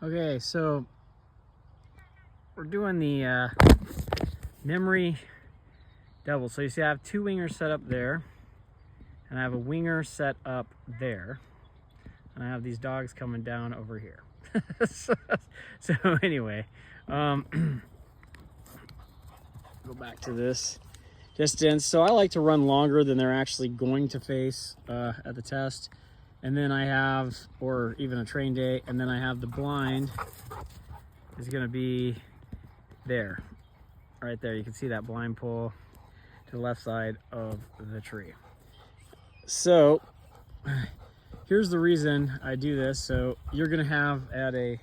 Okay, so we're doing the memory double. So you see I have two wingers set up there, and I have a winger set up there, and I have these dogs coming down over here. so anyway, go back to this distance. So I like to run longer than they're actually going to face at the test. And then I have, or even a train day, and then I have the blind is gonna be there, right there. You can see that blind pole to the left side of the tree. So here's the reason I do this. So you're gonna have at a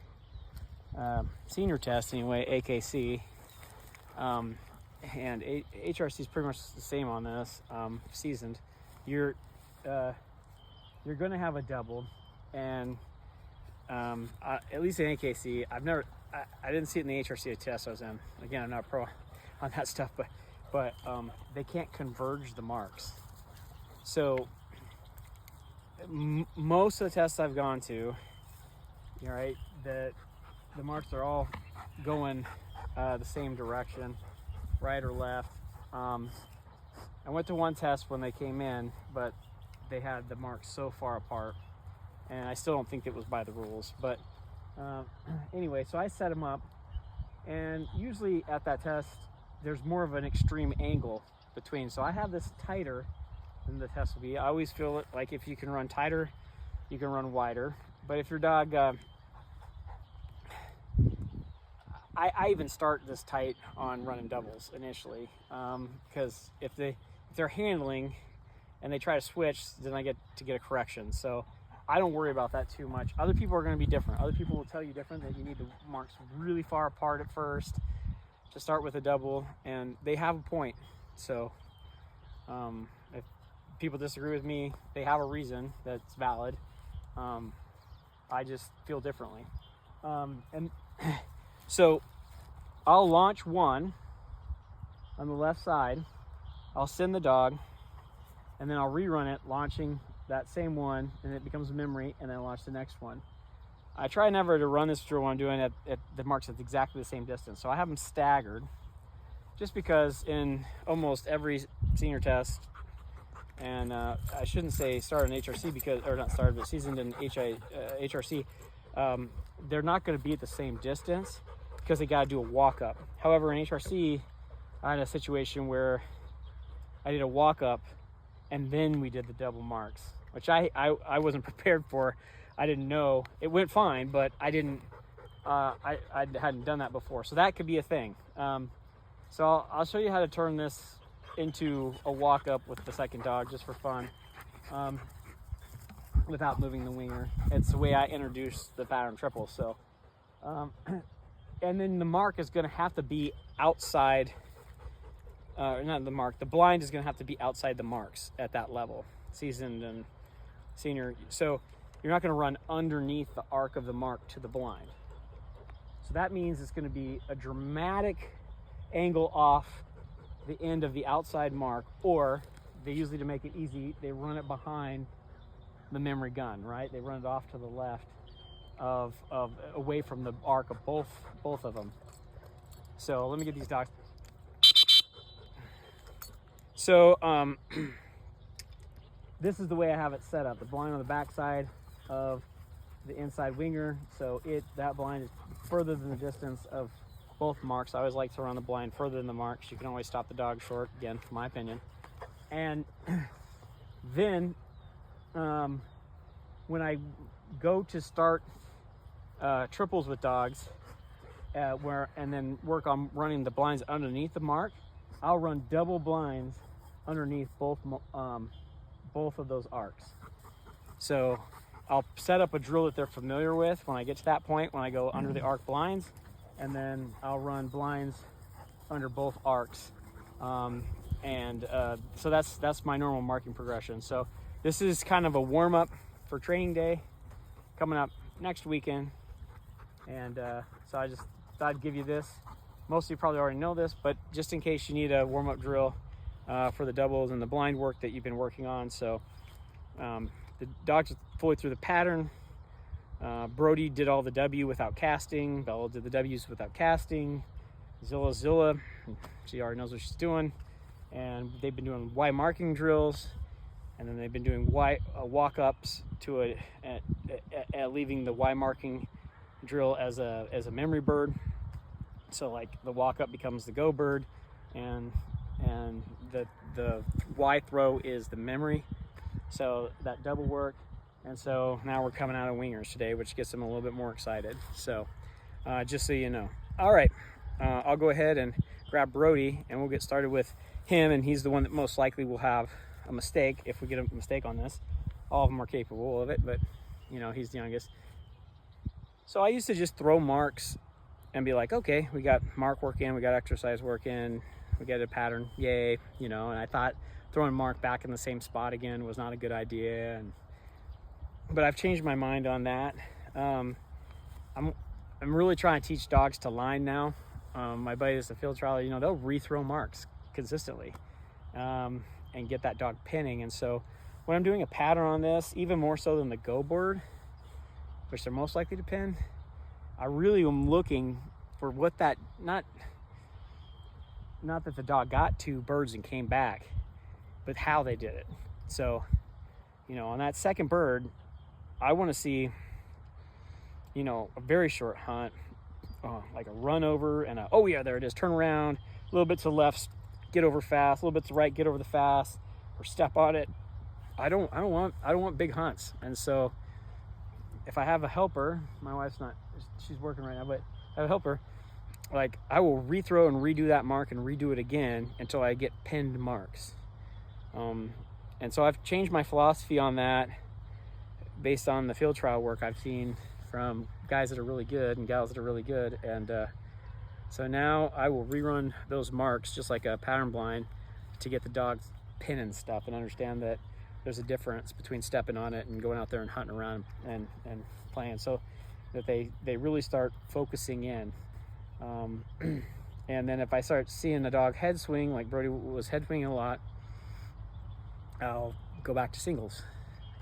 senior test anyway, AKC, and HRC is pretty much the same on this, seasoned. You're going to have a double, and at least in AKC, I didn't see it in the HRC test I was in. Again, I'm not a pro on that stuff, but they can't converge the marks. So most of the tests I've gone to, right, the marks are all going the same direction, right or left. I went to one test when they came in, but they had the marks so far apart, and I still don't think it was by the rules. But anyway, so I set them up, and usually at that test there's more of an extreme angle between, so I have this tighter than the test will be. I always feel it like if you can run tighter, you can run wider. But if your dog I even start this tight on running doubles initially, because if they're handling and they try to switch, then I get to get a correction. So I don't worry about that too much. Other people are going to be different. Other people will tell you different, that you need the marks really far apart at first to start with a double, and they have a point. So if people disagree with me, they have a reason that's valid. I just feel differently. And so I'll launch one on the left side. I'll send the dog, and then I'll rerun it, launching that same one, and it becomes a memory, and then launch the next one. I try never to run this drill when I'm doing it at the marks at exactly the same distance. So I have them staggered, just because in almost every senior test, and I shouldn't say started in HRC because, or not started, but seasoned in HRC, they're not going to be at the same distance because they got to do a walk up. However, in HRC, I had a situation where I did a walk up, and then we did the double marks, which I wasn't prepared for. I didn't know. It went fine, but I didn't. I hadn't done that before, so that could be a thing. So I'll show you how to turn this into a walk up with the second dog, just for fun, without moving the winger. It's the way I introduce the pattern triple. So, and then the mark is going to have to be outside. Not the mark, the blind is going to have to be outside the marks at that level, seasoned and senior. So you're not going to run underneath the arc of the mark to the blind. So that means it's going to be a dramatic angle off the end of the outside mark, or they usually, to make it easy, they run it behind the memory gun, right? They run it off to the left of away from the arc of both of them. So let me get these dogs. So this is the way I have it set up. The blind on the back side of the inside winger. So that blind is further than the distance of both marks. I always like to run the blind further than the marks. You can always stop the dog short, again, from my opinion. And then when I go to start triples with dogs, and then work on running the blinds underneath the mark, I'll run double blinds underneath both of those arcs. So I'll set up a drill that they're familiar with when I get to that point, when I go under the arc blinds, and then I'll run blinds under both arcs. So that's my normal marking progression. So this is kind of a warm-up for training day coming up next weekend. And so I just thought I'd give you this. Most of you probably already know this, but just in case you need a warm-up drill for the doubles and the blind work that you've been working on. So the dogs are fully through the pattern. Brody did all the W without casting. Bella did the W's without casting. Zilla, she already knows what she's doing. And they've been doing Y marking drills. And then they've been doing Y walk-ups to leaving the Y marking drill as a memory bird. So like the walk-up becomes the go bird, and the Y throw is the memory. So that double work. And so now we're coming out of wingers today, which gets them a little bit more excited. So just so you know. All right, I'll go ahead and grab Brody and we'll get started with him. And he's the one that most likely will have a mistake if we get a mistake on this. All of them are capable of it, but you know, he's the youngest. So I used to just throw marks and be like, okay, we got mark work in, we got exercise work in, we get a pattern, yay, you know. And I thought throwing mark back in the same spot again was not a good idea. But I've changed my mind on that. I'm really trying to teach dogs to line now. My buddies, the field trial, you know, they'll rethrow marks consistently and get that dog pinning. And so when I'm doing a pattern on this, even more so than the go bird, which they're most likely to pin, I really am looking for what that, not that the dog got two birds and came back, but how they did it. So, you know, on that second bird, I want to see, you know, a very short hunt, like a run over and a, oh yeah, there it is, turn around, a little bit to the left, get over fast, a little bit to the right, get over the fast, or step on it. I don't want big hunts. And so if I have a helper, my wife's not, she's working right now, but I have a helper, like I will rethrow and redo that mark and redo it again until I get pinned marks. And so I've changed my philosophy on that based on the field trial work I've seen from guys that are really good and gals that are really good. And so now I will rerun those marks just like a pattern blind to get the dogs pinning stuff and understand that there's a difference between stepping on it and going out there and hunting around and playing, so that they really start focusing in. And then if I start seeing the dog head swing, like Brody was head swinging a lot, I'll go back to singles,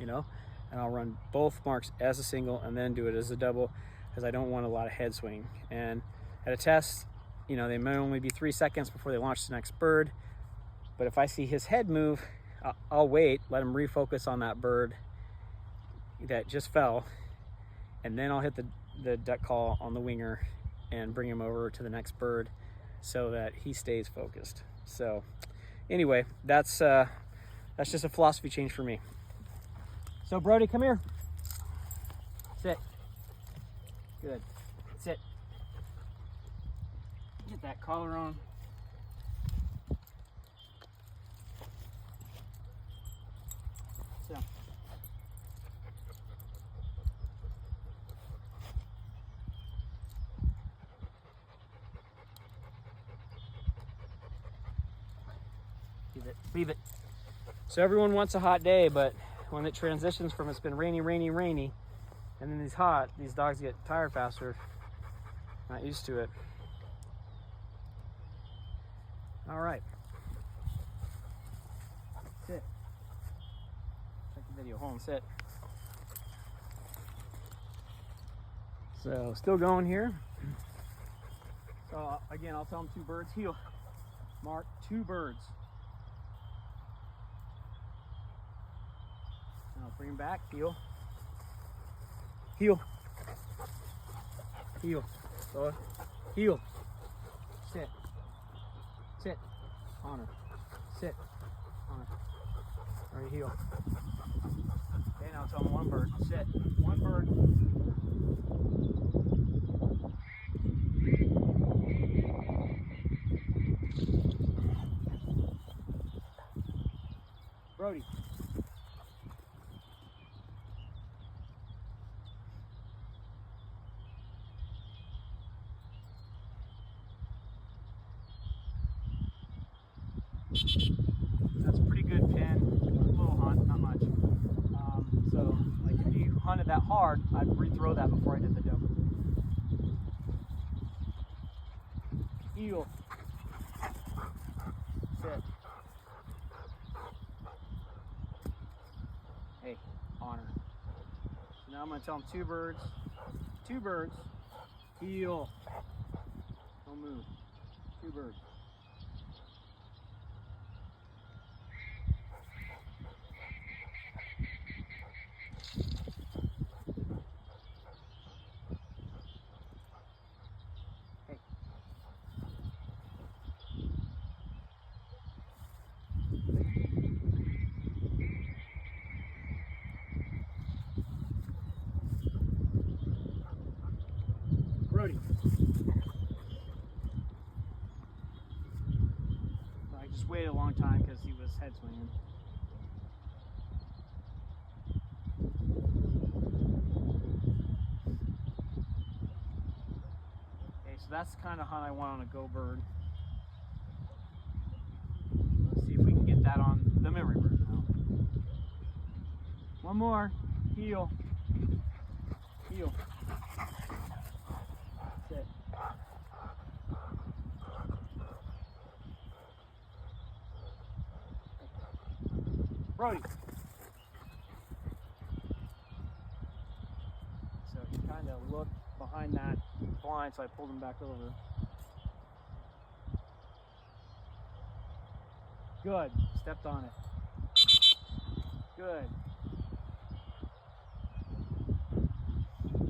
you know, and I'll run both marks as a single and then do it as a double, because I don't want a lot of head swing. And at a test, you know, they may only be 3 seconds before they launch the next bird, but if I see his head move, I'll wait, let him refocus on that bird that just fell, and then I'll hit the duck call on the winger and bring him over to the next bird so that he stays focused. So anyway, that's just a philosophy change for me. So Brody, come here. Sit. Good. Sit. Get that collar on. So. Leave it. So everyone wants a hot day, but when it transitions from it's been rainy, and then these dogs get tired faster. Not used to it. All right. Sit. Check the video. Hold on, sit. So still going here. So again, I'll tell them 2 birds. Heel. Mark 2 birds. Now bring him back. Heel. Heel. Heel. Go. Heel. Sit. Sit. Honor. Sit. Honor. All right, heel. Okay, now tell him 1 bird. Sit. 1 bird. Brody. That's a pretty good pin. A little hunt, not much. So, like if you hunted that hard, I'd rethrow that before I did the double. Heel. Sit. Hey, honor. So now I'm going to tell them 2 birds. 2 birds. Heel. Don't move. 2 birds. Hey. Brody. I just waited a long time because he was head swinging. Okay, so that's the kind of hunt I want on a Go Bird. Let's see if we can get that on the memory bird now. One more. Heel. Heel. Sit. Brody. So he kind of looked behind that blind, so I pulled him back over. Good. Stepped on it. Good.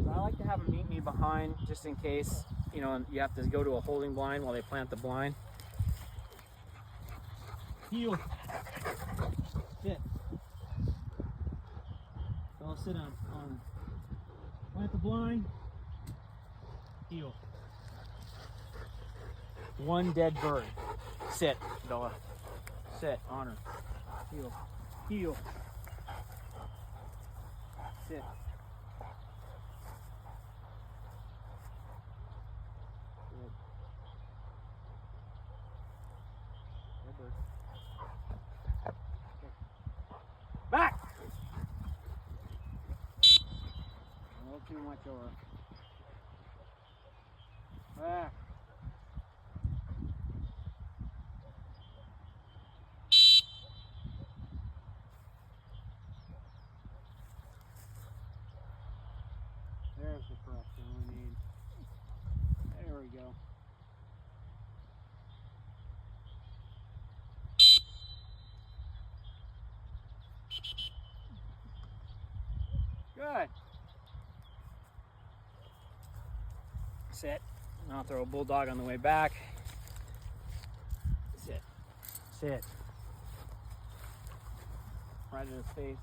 So I like to have him meet me behind just in case, you know, you have to go to a holding blind while they plant the blind. Heel. Sit. I'll sit on. Plant the blind. Heel. 1 dead bird. Sit, Bella. Sit. Honor. Heel. Heel. Sit. Good. Good bird. Okay. Back! A little too much over. Back. There's the correction we need. There we go. Good. Sit. And I'll throw a bulldog on the way back. Sit. Sit. Right in his face.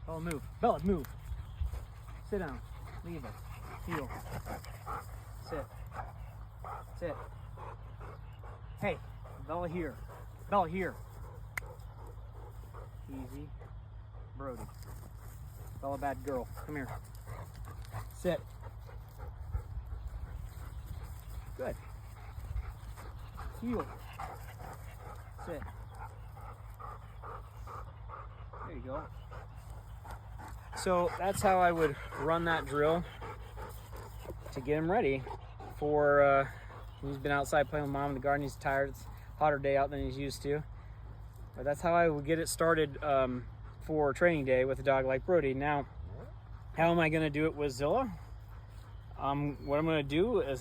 Oh, move. Bella, move. Sit down. Leave it. Heel. Sit. Sit. Hey, Bella here. Bella here. Easy. Brody. Bella, bad girl. Come here. Sit. Good. Heel. Sit. There you go. So that's how I would run that drill to get him ready for, he's been outside playing with mom in the garden. He's tired. It's a hotter day out than he's used to. But that's how I would get it started for training day with a dog like Brody. Now, how am I going to do it with Zilla? What I'm going to do is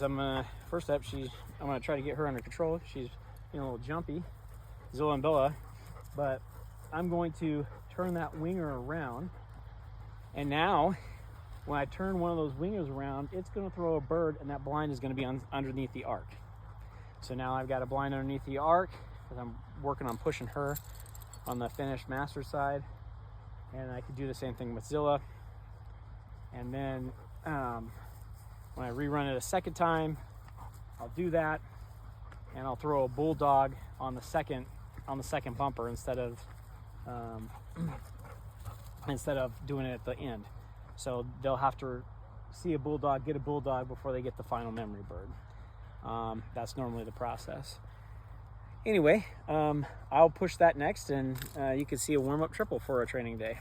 first step, I'm going to try to get her under control. She's a little jumpy, Zilla and Bella, but I'm going to turn that winger around. And now, when I turn one of those wingers around, it's going to throw a bird, and that blind is going to be underneath the arc. So now I've got a blind underneath the arc, because I'm working on pushing her on the finished master side. And I could do the same thing with Zilla. And then when I rerun it a second time, I'll do that, and I'll throw a bulldog on the second bumper instead of doing it at the end. So they'll have to see a bulldog, get a bulldog before they get the final memory bird. That's normally the process. Anyway, I'll push that next, and you can see a warm-up triple for a training day.